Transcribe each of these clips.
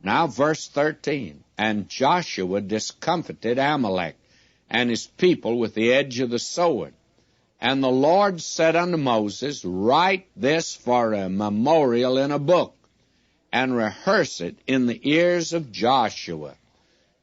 Now verse 13, and Joshua discomfited Amalek and his people with the edge of the sword. And the Lord said unto Moses, write this for a memorial in a book, and rehearse it in the ears of Joshua.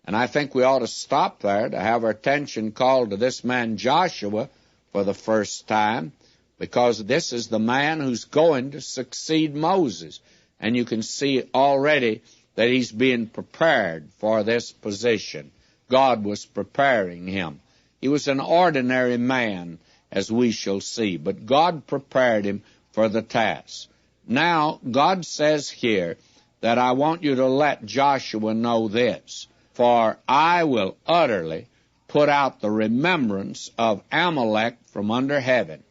And I think we ought to stop there to have our attention called to this man Joshua for the first time, because this is the man who's going to succeed Moses. And you can see already that he's being prepared for this position. God was preparing him. He was an ordinary man, as we shall see, but God prepared him for the task. Now, God says here that I want you to let Joshua know this, for I will utterly put out the remembrance of Amalek from under heaven.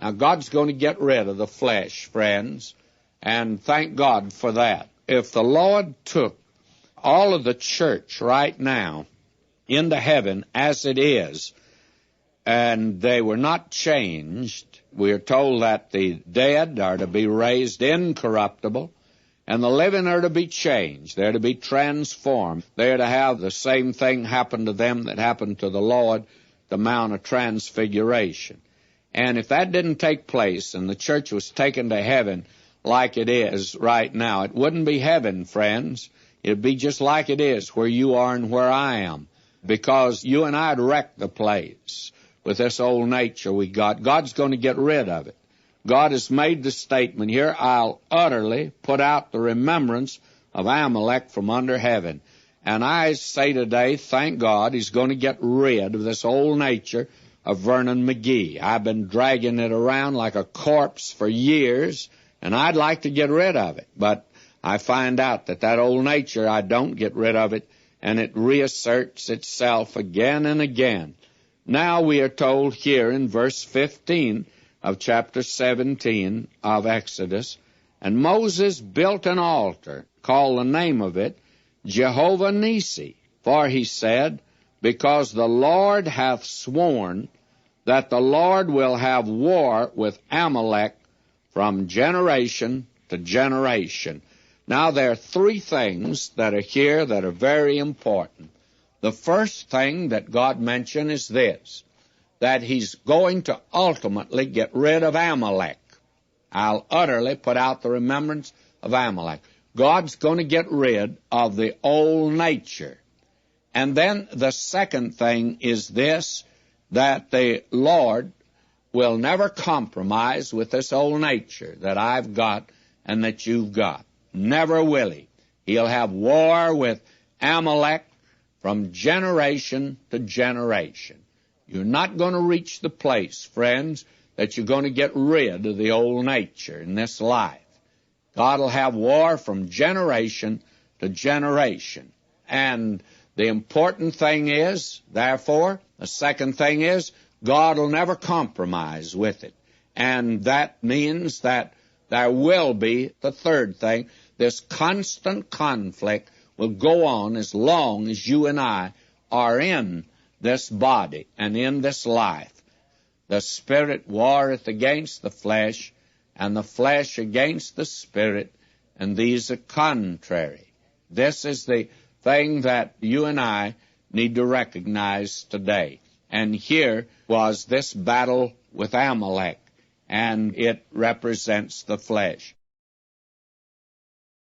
Now, God's going to get rid of the flesh, friends, and thank God for that. If the Lord took all of the church right now into heaven as it is, and they were not changed, we are told that the dead are to be raised incorruptible, and the living are to be changed. They're to be transformed. They're to have the same thing happen to them that happened to the Lord, the Mount of Transfiguration. And if that didn't take place and the church was taken to heaven like it is right now, it wouldn't be heaven, friends. It'd be just like it is where you are and where I am, because you and I had wrecked the place with this old nature we got. God's going to get rid of it. God has made the statement here, I'll utterly put out the remembrance of Amalek from under heaven. And I say today, thank God, he's going to get rid of this old nature of Vernon McGee. I've been dragging it around like a corpse for years, and I'd like to get rid of it. But I find out that old nature, I don't get rid of it, and it reasserts itself again and again. Now we are told here in verse 15 of chapter 17 of Exodus, and Moses built an altar, called the name of it Jehovah Nissi, for he said, because the Lord hath sworn that the Lord will have war with Amalek from generation to generation. Now there are three things that are here that are very important. The first thing that God mentioned is this, that he's going to ultimately get rid of Amalek. I'll utterly put out the remembrance of Amalek. God's going to get rid of the old nature. And then the second thing is this, that the Lord will never compromise with this old nature that I've got and that you've got. Never will he. He'll have war with Amalek from generation to generation. You're not going to reach the place, friends, that you're going to get rid of the old nature in this life. God will have war from generation to generation. And the important thing is, therefore, the second thing is, God will never compromise with it. And that means that there will be, the third thing, this constant conflict will go on as long as you and I are in this body and in this life. The Spirit warreth against the flesh, and the flesh against the Spirit, and these are contrary. This is the thing that you and I need to recognize today. And here was this battle with Amalek, and it represents the flesh.